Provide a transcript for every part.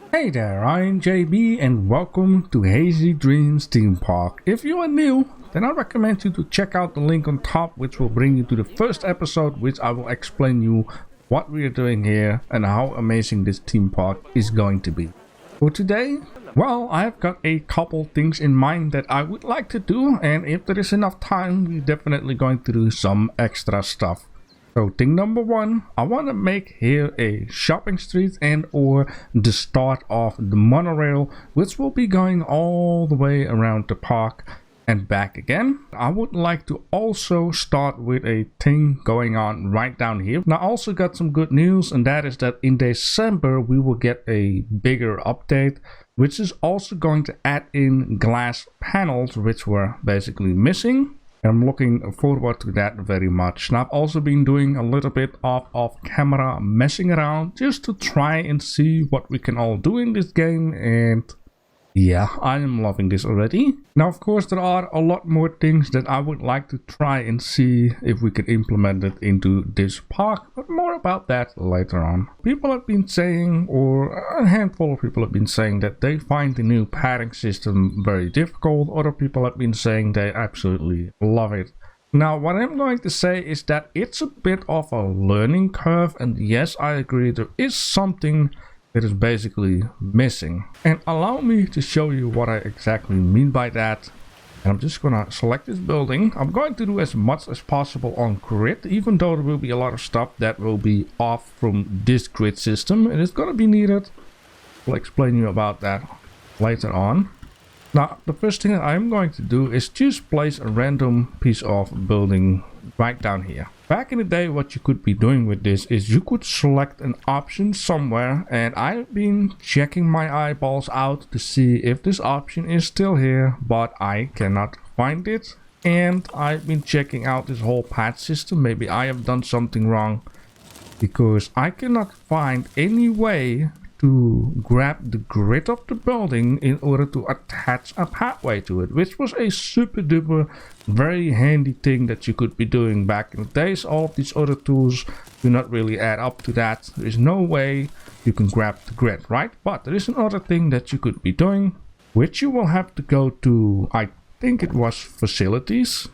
Hey there, I'm JB and welcome to Hazy Dreams Theme Park. If you are new, then I recommend you to check out the link on top, which will bring you to the first episode, which I will explain you what we are doing here and how amazing this theme park is going to be. For today, well, I've got a couple things in mind that I would like to do, and if there is enough time, we're definitely going to do some extra stuff. So thing number one, I want to make here a shopping street and or the start of the monorail, which will be going all the way around the park and back again. I would like to also start with a thing going on right down here. Now I also got some good news, and that is that in December we will get a bigger update, which is also going to add in glass panels, which were basically missing. I'm looking forward to that very much. Now I've also been doing a little bit of off-camera messing around just to try and see what we can all do in this game, and yeah, I am loving this already. Now of course there are a lot more things that I would like to try and see if we could implement it into this park, but more about that later on. People have been saying, or a handful of people have been saying, that they find the new padding system very difficult. Other people have been saying they absolutely love it. Now what I'm going to say is that it's a bit of a learning curve, and yes, I agree, there is something that is basically missing, and allow me to show you what I exactly mean by that. And I'm just gonna select this building. I'm going to do as much as possible on grid, even though there will be a lot of stuff that will be off from this grid system, and it's gonna be needed. I'll explain you about that later on. Now the first thing that I'm going to do is just place a random piece of building right down here. Back in the day, what you could be doing with this is you could select an option somewhere, and I've been checking my eyeballs out to see if this option is still here, but I cannot find it. And I've been checking out this whole path system. Maybe I have done something wrong, because I cannot find any way to grab the grid of the building in order to attach a pathway to it, which was a super duper very handy thing that you could be doing back in the days. All of these other tools do not really add up to that. There is no way you can grab the grid, right? But there is another thing that you could be doing, which you will have to go to, I think it was facilities,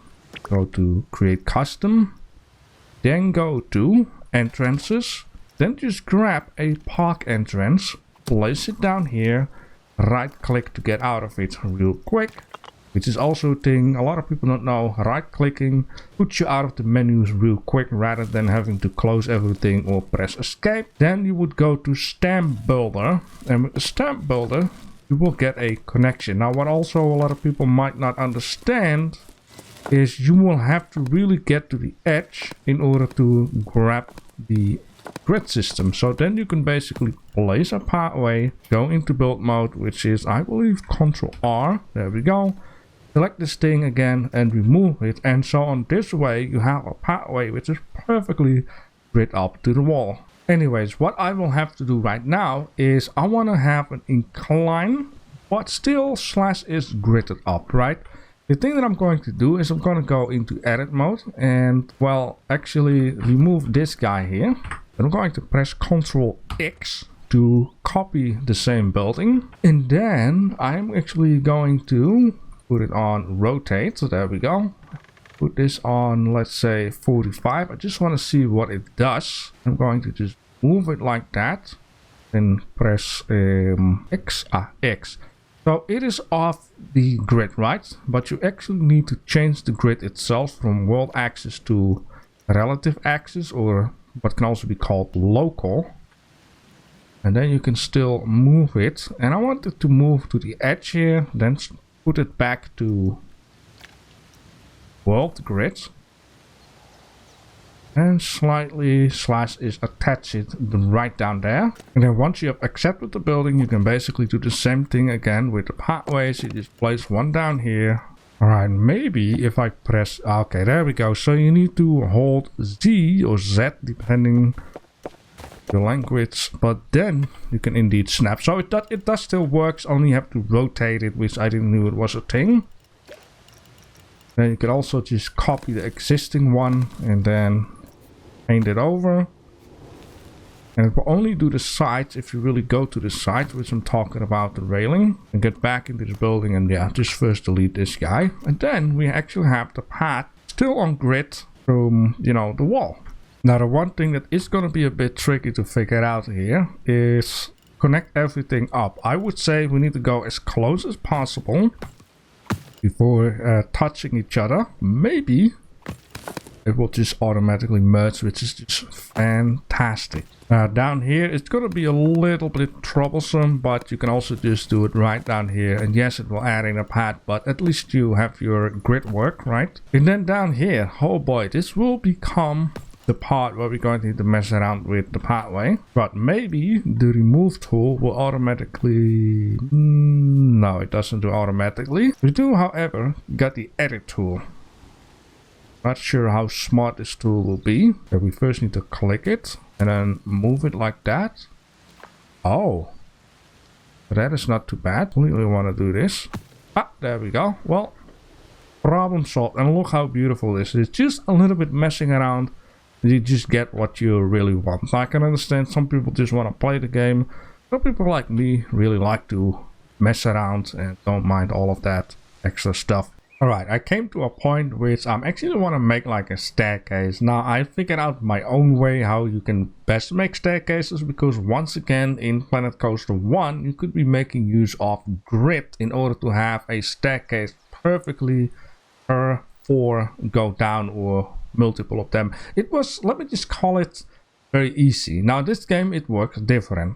go to create custom, then go to entrances. Then just grab a park entrance, place it down here, right click to get out of it real quick, which is also a thing a lot of people don't know. Right clicking puts you out of the menus real quick rather than having to close everything or press escape. Then you would go to stamp builder, and with the stamp builder you will get a connection. Now what also a lot of people might not understand is you will have to really get to the edge in order to grab the grid system. So then you can basically place a pathway, go into build mode, which is, I believe, Control R. There we go. Select this thing again and remove it, and so on this way you have a pathway which is perfectly grid up to the wall. Anyways, what I will have to do right now is I want to have an incline, but still slash is gridded up, right? The thing that I'm going to do is I'm going to go into edit mode and, well, actually remove this guy here. I'm going to press Ctrl X to copy the same building, and then I'm actually going to put it on rotate. So there we go. Put this on, let's say 45. I just want to see what it does. I'm going to just move it like that, then press X. So it is off the grid, right? But you actually need to change the grid itself from world axis to relative axis, or what can also be called local, and then you can still move it. And I want it to move to the edge here, then put it back to world grid, and slightly slash is attach it right down there. And then once you have accepted the building, you can basically do the same thing again with the pathways. You just place one down here. Alright, maybe if I press, okay, there we go. So you need to hold Z or Z depending the language, but then you can indeed snap. So it does still works, only you have to rotate it, which I didn't know it was a thing. Then you can also just copy the existing one and then paint it over. And it will only do the sides if you really go to the sides, which I'm talking about the railing, and get back into this building. And yeah, just first delete this guy. And then we actually have the path still on grid from, you know, the wall. Now the one thing that is going to be a bit tricky to figure out here is connect everything up. I would say we need to go as close as possible before touching each other. Maybe it will just automatically merge, which is just fantastic. Down here it's going to be a little bit troublesome, but you can also just do it right down here. And yes, it will add in a pad, but at least you have your grid work, right? And then down here, oh boy, this will become the part where we're going to need to mess around with the pathway. But maybe the remove tool will automatically... no, it doesn't do automatically. We do, however, got the edit tool. Not sure how smart this tool will be. So we first need to click it and then move it like that. Oh, that is not too bad. We want to do this. Ah, there we go. Well, problem solved. And look how beautiful this is. It's just a little bit messing around. You just get what you really want. I can understand some people just want to play the game. Some people like me really like to mess around and don't mind all of that extra stuff. Alright, I came to a point which I actually want to make like a staircase. Now I figured out my own way how you can best make staircases, because once again in Planet Coaster 1 you could be making use of grid in order to have a staircase perfectly per 4 go down or multiple of them. It was, let me just call it, very easy. Now this game it works different.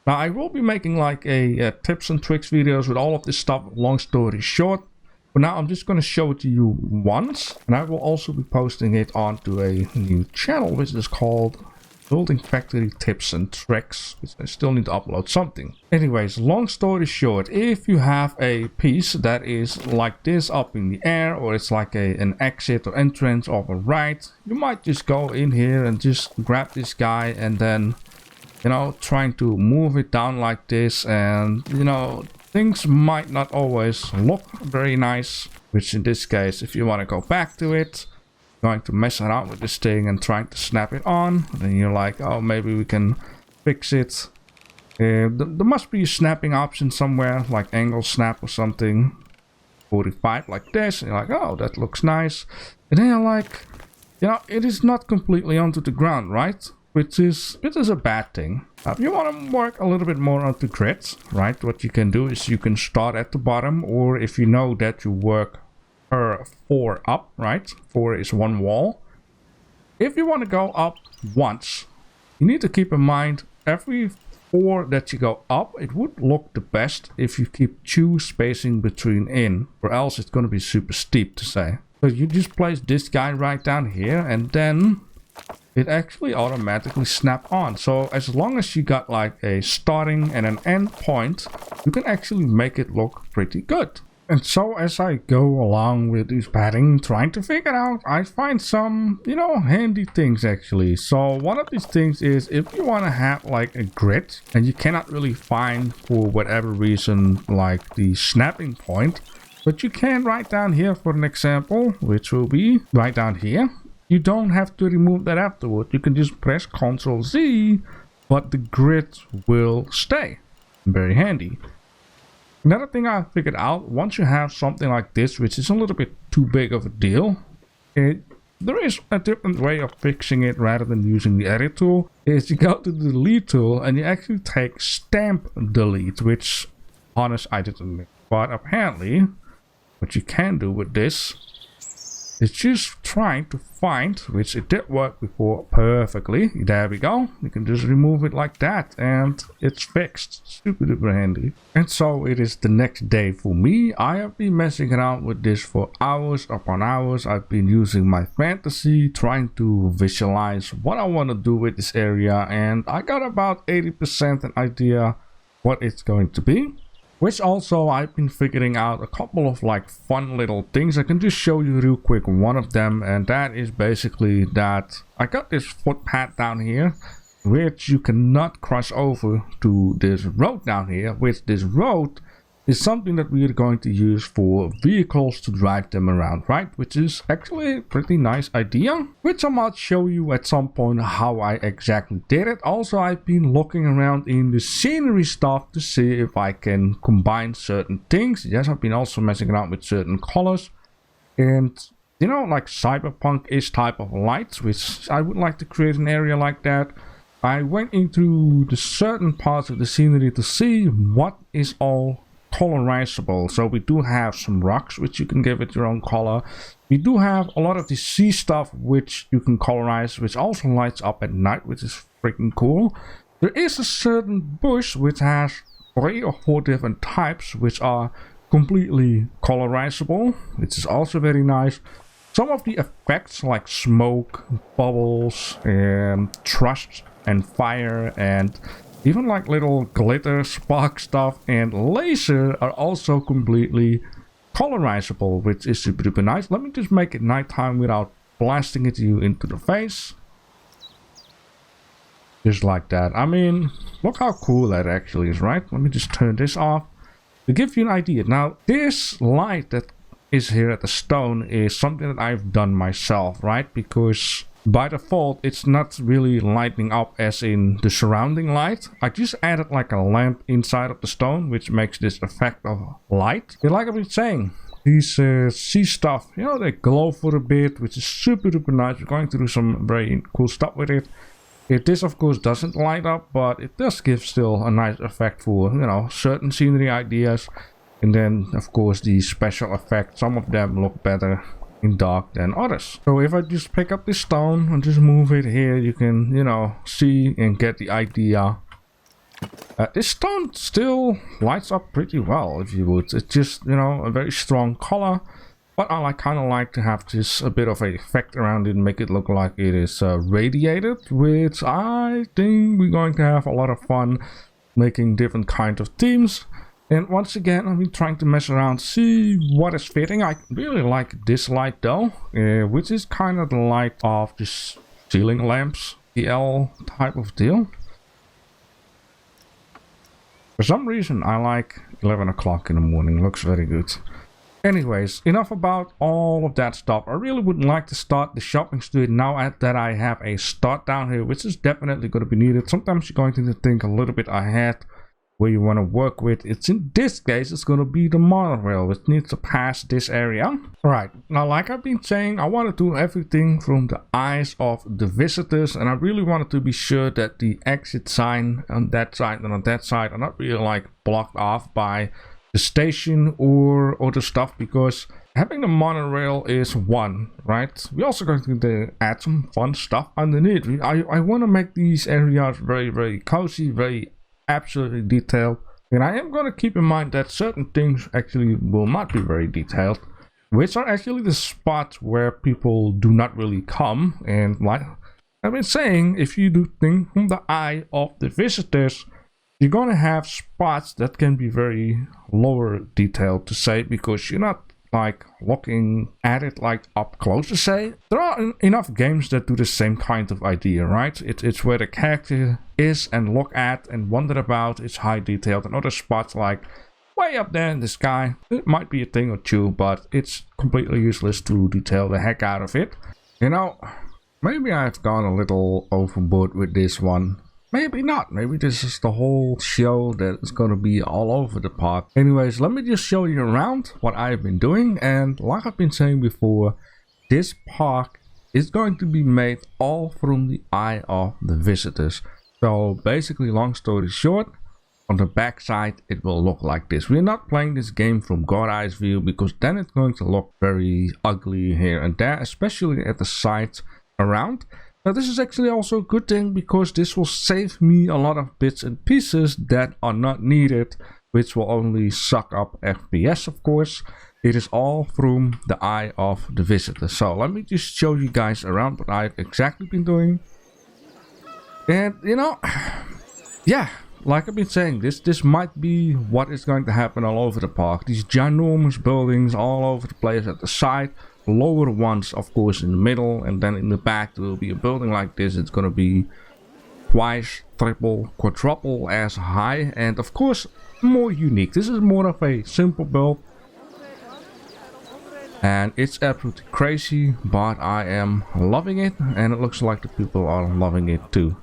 Now I will be making like a tips and tricks videos with all of this stuff, long story short. But now I'm just going to show it to you once, and I will also be posting it onto a new channel which is called Building Factory Tips and Tricks, which I still need to upload something. Anyways, long story short, if you have a piece that is like this up in the air, or it's like an exit or entrance of a ride, you might just go in here and just grab this guy and then, you know, trying to move it down like this, and you know, things might not always look very nice, which in this case, if you want to go back to it, going to mess around with this thing and trying to snap it on, then you're like, oh, maybe we can fix it. There must be a snapping option somewhere, like angle snap or something. 45 like this, and you're like, oh, that looks nice. And then you're like, you know, it is not completely onto the ground, right? Which is a bad thing. If you want to work a little bit more on the grid, right, what you can do is you can start at the bottom, or if you know that you work per 4 up, right, 4 is 1 wall. If you want to go up once, you need to keep in mind every 4 that you go up, it would look the best if you keep 2 spacing between in, or else it's going to be super steep to say. So you just place this guy right down here, and then it actually automatically snap on. So as long as you got like a starting and an end point, you can actually make it look pretty good. And so as I go along with this padding, trying to figure out, I find some, you know, handy things actually. So one of these things is if you want to have like a grid and you cannot really find for whatever reason like the snapping point, but you can right down here for an example, which will be right down here. You don't have to remove that afterward. You can just press Ctrl Z, but the grid will stay. Very handy. Another thing I figured out, once you have something like this, which is a little bit too big of a deal, there is a different way of fixing it rather than using the edit tool, is you go to the delete tool and you actually take stamp delete, which, honest, I didn't know. But apparently, what you can do with this, it's just trying to find, which it did work before perfectly. There we go. You can just remove it like that and it's fixed. Super duper handy. And so it is the next day for me. I have been messing around with this for hours upon hours. I've been using my fantasy, trying to visualize what I want to do with this area, and I got about 80% an idea what it's going to be. Which also I've been figuring out a couple of like fun little things. I can just show you real quick one of them, and that is basically that I got this footpath down here which you cannot cross over to this road down here, which this road is something that we are going to use for vehicles to drive them around, right? Which is actually a pretty nice idea, which I might show you at some point how I exactly did it. Also, I've been looking around in the scenery stuff to see if I can combine certain things. Yes, I've been also messing around with certain colors, and you know, like cyberpunk-ish type of lights, which I would like to create an area like that. I went into the certain parts of the scenery to see what is all colorizable. So we do have some rocks which you can give it your own color. We do have a lot of the sea stuff which you can colorize, which also lights up at night, which is freaking cool. There is a certain bush which has 3 or 4 different types which are completely colorizable, which is also very nice. Some of the effects like smoke, bubbles, and thrust and fire, and even like little glitter, spark stuff, and laser are also completely colorizable, which is super duper nice. Let me just make it nighttime without blasting it you into the face. Just like that. I mean, look how cool that actually is, right? Let me just turn this off to give you an idea. Now, this light that is here at the stone is something that I've done myself, right? Because by default, it's not really lighting up as in the surrounding light. I just added like a lamp inside of the stone, which makes this effect of light. And like I've been saying, these sea stuff, you know, they glow for a bit, which is super duper nice. We're going to do some very cool stuff with it. This of course doesn't light up, but it does give still a nice effect for, you know, certain scenery ideas. And then of course the special effects, some of them look better in dark than others. So if I just pick up this stone and just move it here, you can, you know, see and get the idea. This stone still lights up pretty well, if you would. It's just, you know, a very strong color, but I kind of like to have this a bit of an effect around it and make it look like it is radiated, which I think we're going to have a lot of fun making different kinds of themes. And once again, I've been trying to mess around, see what is fitting. I really like this light though, which is kind of the light of this ceiling lamps, EL type of deal. For some reason, I like 11 o'clock in the morning, looks very good. Anyways, enough about all of that stuff. I really would like to start the shopping street now that I have a start down here, which is definitely going to be needed. Sometimes you're going to think a little bit ahead where you want to work with. It's in this case, it's going to be the monorail, which needs to pass this area. Right, now like I've been saying, I want to do everything from the eyes of the visitors, and I really wanted to be sure that the exit sign on that side and on that side are not really like blocked off by the station or other stuff, because having the monorail is one, right? We're also going to add some fun stuff underneath. I want to make these areas very, very cozy, very absolutely detailed, and I am going to keep in mind that certain things actually will not be very detailed, which are actually the spots where people do not really come. And like I've been saying, if you do think from the eye of the visitors, you're going to have spots that can be very lower detailed to say, because you're not like looking at it like up close to say. There are enough games that do the same kind of idea, right? It's where the character is and look at and wonder about. It's high detailed, and other spots like way up there in the sky, it might be a thing or two, but it's completely useless to detail the heck out of it. You know, maybe I've gone a little overboard with this one. Maybe not. Maybe this is the whole show that is going to be all over the park. Anyways, let me just show you around what I've been doing. And like I've been saying before, this park is going to be made all from the eye of the visitors. So basically, long story short, on the back side, it will look like this. We're not playing this game from God's Eye view, because then it's going to look very ugly here and there, especially at the sides around. Now this is actually also a good thing, because this will save me a lot of bits and pieces that are not needed, which will only suck up FPS, of course. It is all from the eye of the visitor. So let me just show you guys around what I've exactly been doing. And you know, yeah, like I've been saying, this might be what is going to happen all over the park. These ginormous buildings all over the place at the side. Lower ones of course in the middle, and then in the back there will be a building like this. It's going to be twice, triple, quadruple as high. And of course more unique. This is more of a simple build. And it's absolutely crazy, but I am loving it, and it looks like the people are loving it too.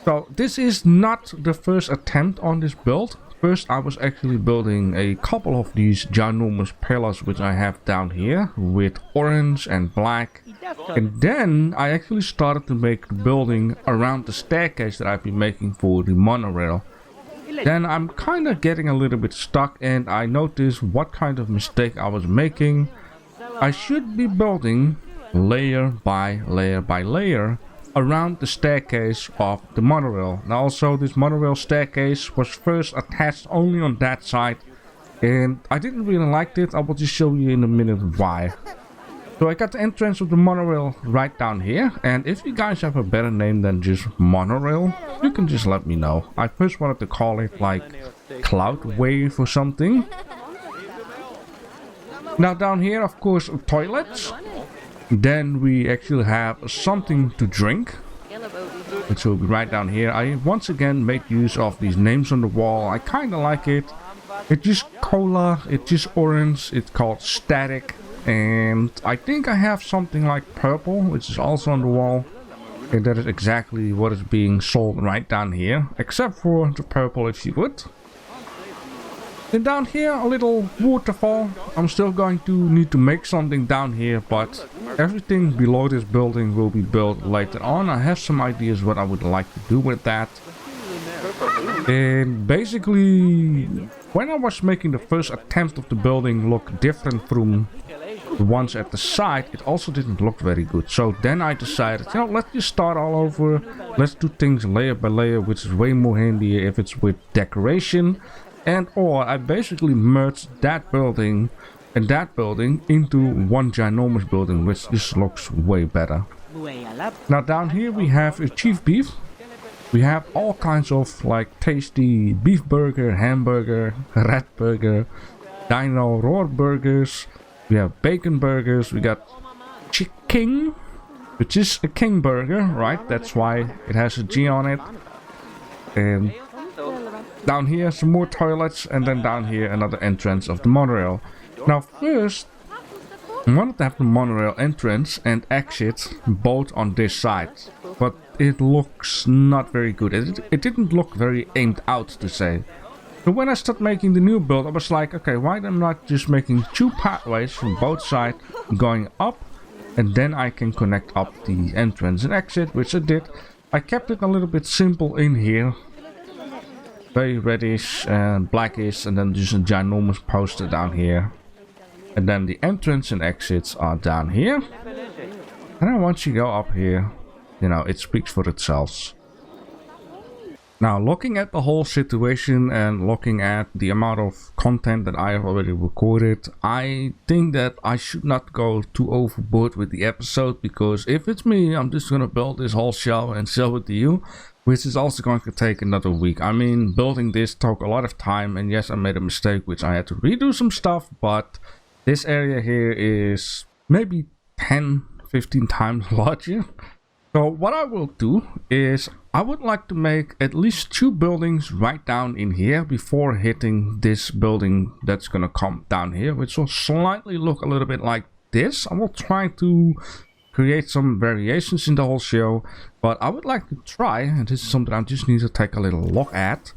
So this is not the first attempt on this build. First I was actually building a couple of these ginormous pillars which I have down here with orange and black. And then I actually started to make the building around the staircase that I've been making for the monorail. Then I'm kind of getting a little bit stuck, and I noticed what kind of mistake I was making. I should be building layer by layer by layer around the staircase of the monorail. Now also this monorail staircase was first attached only on that side, and I didn't really like it. I will just show you in a minute why. So I got the entrance of the monorail right down here, and if you guys have a better name than just monorail, you can just let me know. I first wanted to call it like Cloud Wave or something. Now down here, of course, toilets. Then we actually have something to drink, which will be right down here. I once again made use of these names on the wall. I kind of like it. It's just cola, it's just orange, it's called static. And I think I have something like purple, which is also on the wall. And that is exactly what is being sold right down here, except for the purple, if you would. Then down here, a little waterfall. I'm still going to need to make something down here, but everything below this building will be built later on. I have some ideas what I would like to do with that. And basically, when I was making the first attempt of the building look different from the ones at the side, it also didn't look very good. So then I decided, you know, let's just start all over. Let's do things layer by layer, which is way more handy if it's with decoration. And or I basically merged that building and that building into one ginormous building, which just looks way better. Now down here we have a chief beef. We have all kinds of like tasty beef burger, hamburger, rat burger, dino roar burgers. We have bacon burgers. We got chicken, which is a king burger, right? That's why it has a G on it. And down here some more toilets, and then down here another entrance of the monorail. Now first I wanted to have the monorail entrance and exit both on this side, but it looks not very good. It didn't look very aimed out, to say. So when I started making the new build, I was like, okay, why am I not just making two pathways from both sides going up, and then I can connect up the entrance and exit, which I did. I kept it a little bit simple in here. Very reddish and blackish, and then just a ginormous poster down here. And then the entrance and exits are down here. And then once you go up here, you know, it speaks for itself. Now, looking at the whole situation and looking at the amount of content that I have already recorded, I think that I should not go too overboard with the episode, because if it's me, I'm just gonna build this whole show and show it to you, which is also going to take another week. I mean, building this took a lot of time, and yes, I made a mistake, which I had to redo some stuff, but this area here is maybe 10-15 times larger. So what I will do is I would like to make at least 2 buildings right down in here before hitting this building that's gonna come down here, which will slightly look a little bit like this. I will try to create some variations in the whole show, but I would like to try, and this is something I just need to take a little look at,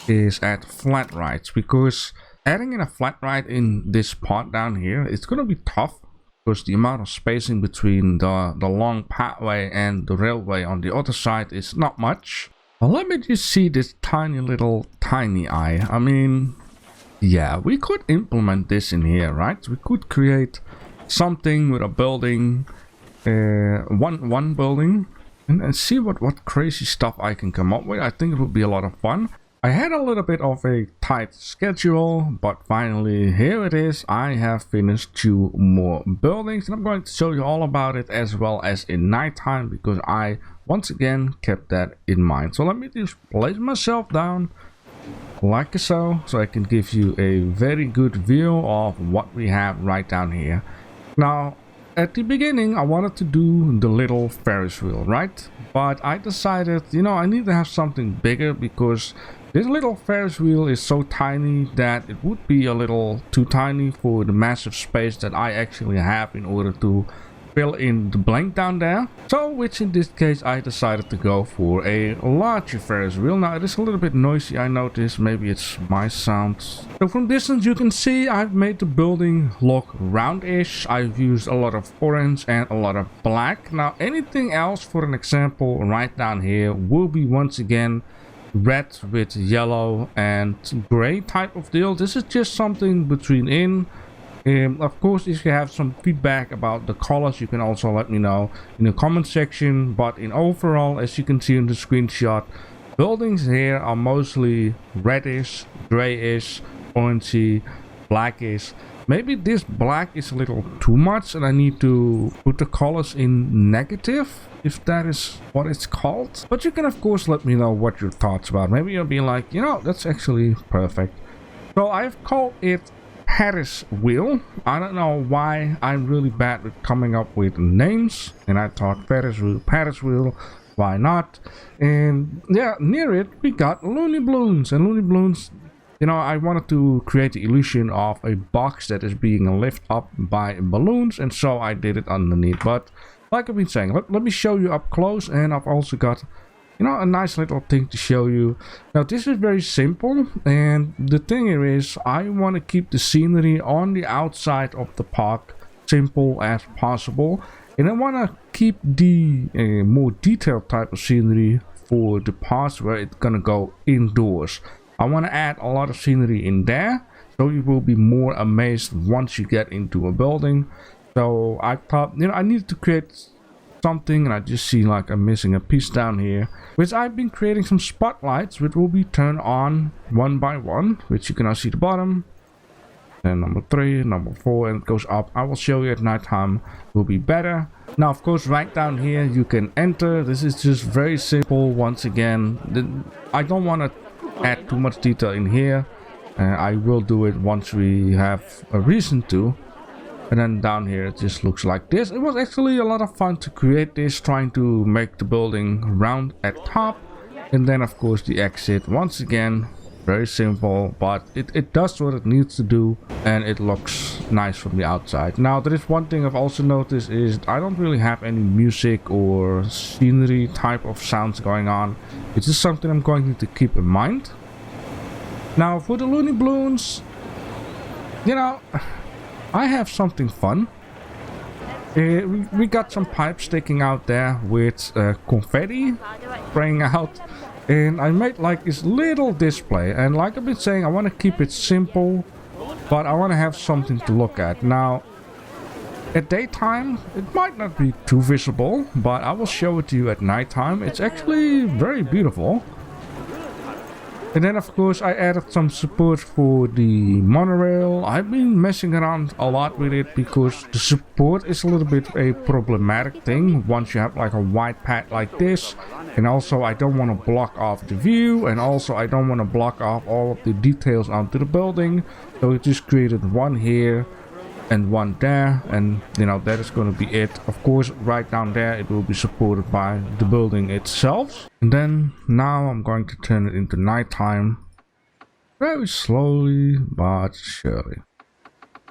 is add flat rides, because adding in a flat ride in this part down here, it's gonna be tough. Because the amount of spacing between the long pathway and the railway on the other side is not much. Well, let me just see this tiny eye. I mean, yeah, we could implement this in here, right? We could create something with a building, one building, and see what crazy stuff I can come up with. I think it would be a lot of fun. I had a little bit of a tight schedule, but finally here it is. I have finished 2 more buildings, and I'm going to show you all about it as well as in nighttime, because I once again kept that in mind. So let me just place myself down like so I can give you a very good view of what we have right down here. Now at the beginning I wanted to do the little Ferris wheel, right? But I decided, you know, I need to have something bigger, because This little Ferris wheel is so tiny that it would be a little too tiny for the massive space that I actually have in order to fill in the blank down there. So, which in this case I decided to go for a larger Ferris wheel. Now it is a little bit noisy, I noticed, maybe it's my sound. So from distance you can see I've made the building look roundish. I've used a lot of orange and a lot of black. Now anything else, for an example right down here, will be once again red with yellow and gray type of deal. This is just something between. Of course, if you have some feedback about the colors, you can also let me know in the comment section. But in overall, as you can see in the screenshot, buildings here are mostly reddish, grayish, orangey, blackish. Maybe this black is a little too much and I need to put the colors in negative, if that is what it's called. But you can of course let me know what your thoughts about. Maybe you'll be like, you know, that's actually perfect. So I've called it Ferris wheel. I don't know why I'm really bad with coming up with names, and I thought Ferris wheel, why not? And yeah, near it we got Looney Balloons, and Looney Balloons, you know, I wanted to create the illusion of a box that is being lifted up by balloons, and so I did it underneath. But like I've been saying, let me show you up close, and I've also got, you know, a nice little thing to show you. Now this is very simple, and the thing here is I want to keep the scenery on the outside of the park simple as possible, and I want to keep the more detailed type of scenery for the parts where it's gonna go indoors. I want to add a lot of scenery in there, so you will be more amazed once you get into a building. So I thought, you know, I needed to create something, and I just see like I'm missing a piece down here, which I've been creating some spotlights which will be turned on one by one, which you can now see the bottom, and number 3, number 4, and it goes up. I will show you at nighttime, will be better. Now of course right down here you can enter. This is just very simple. Once again, I don't want to add too much detail in here. I will do it once we have a reason to. And then down here it just looks like this. It was actually a lot of fun to create this, trying to make the building round at top. And then of course the exit, once again very simple, but it does what it needs to do, and it looks nice from the outside. Now there is one thing I've also noticed is I don't really have any music or scenery type of sounds going on. It's just something I'm going to keep in mind. Now for the Looney Balloons, you know, I have something fun. We got some pipes sticking out there with confetti spraying out, and I made like this little display, and like I've been saying, I want to keep it simple, but I want to have something to look at. Now at daytime it might not be too visible, but I will show it to you at nighttime. It's actually very beautiful. And then of course I added some support for the monorail. I've been messing around a lot with it because the support is a little bit a problematic thing once you have like a wide pad like this. And also I don't want to block off the view, and also I don't want to block off all of the details onto the building. So it just created one here and one there, and you know, that is going to be it. Of course right down there it will be supported by the building itself. And then now I'm going to turn it into nighttime very slowly but surely,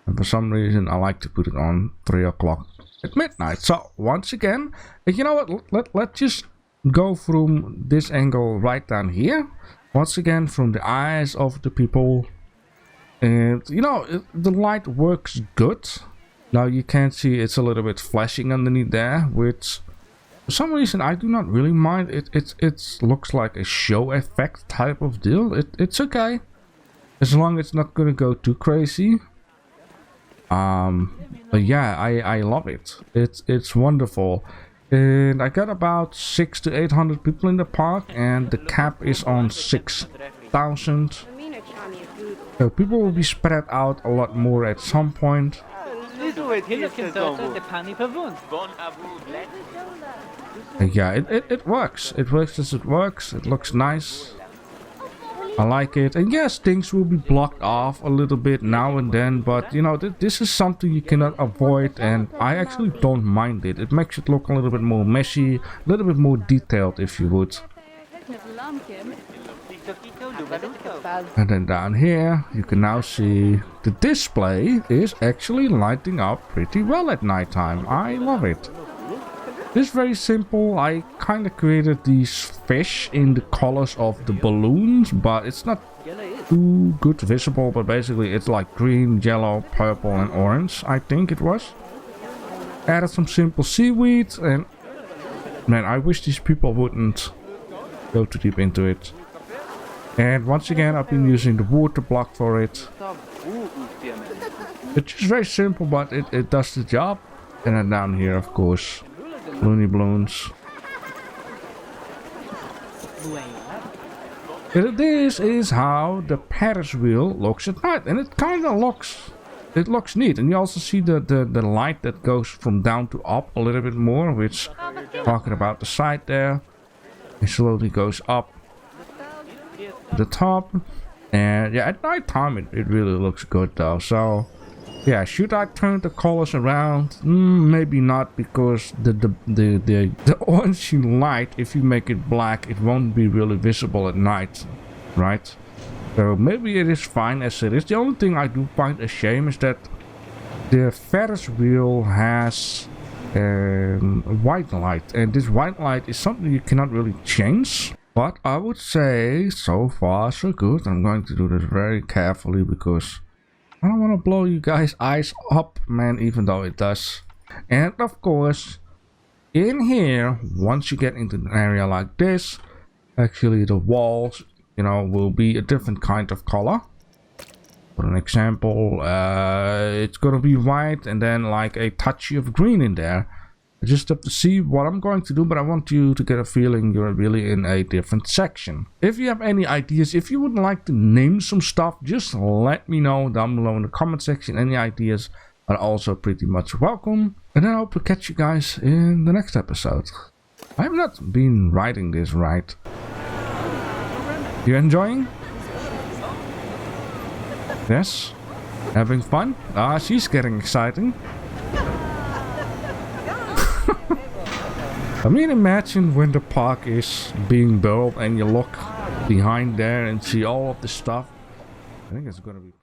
and for some reason I like to put it on 3 o'clock at midnight. So once again, you know what, let's just go from this angle right down here, once again from the eyes of the people. And you know, the light works good. Now you can see it's a little bit flashing underneath there, which for some reason I do not really mind. It looks like a show effect type of deal. It's okay, as long as it's not gonna go too crazy. But yeah, I love it. It's wonderful. And I got about 600 to 800 people in the park, and the cap is on 6,000. So people will be spread out a lot more at some point. Yeah, it works. It works as it works. It looks nice. I like it. And yes, things will be blocked off a little bit now and then, but you know, this is something you cannot avoid, and I actually don't mind it. It makes it look a little bit more messy, a little bit more detailed, if you would. And then down here, you can now see the display is actually lighting up pretty well at nighttime. I love it. It's very simple. I kind of created these fish in the colors of the balloons, but it's not too good visible. But basically it's like green, yellow, purple and orange, I think it was. Added some simple seaweed, and man, I wish these people wouldn't go too deep into it. And once again, I've been using the water block for it. It's just very simple, but it does the job. And then down here, of course, Looney Balloons. And this is how the Paris wheel looks at night, and it kind of looks neat. And you also see the light that goes from down to up a little bit more, which talking about the side there, it slowly goes up to the top. And yeah, at night time it really looks good though. So yeah, should I turn the colors around? Maybe not, because the orangey light, if you make it black, it won't be really visible at night, right? So maybe it is fine as it is. The only thing I do find a shame is that the Ferris wheel has white light, and this white light is something you cannot really change. But I would say so far so good. I'm going to do this very carefully because I don't want to blow you guys' eyes up, man, even though it does. And of course, in here, once you get into an area like this, actually the walls, you know, will be a different kind of color. For an example, it's gonna be white and then like a touch of green in there. I just have to see what I'm going to do, but I want you to get a feeling you're really in a different section. If you have any ideas, if you would like to name some stuff, just let me know down below in the comment section. Any ideas are also pretty much welcome. And I hope to catch you guys in the next episode. I've not been writing this right. You enjoying? Yes? Having fun? Ah, she's getting exciting. I mean, imagine when the park is being built and you look behind there and see all of the stuff. I think it's gonna be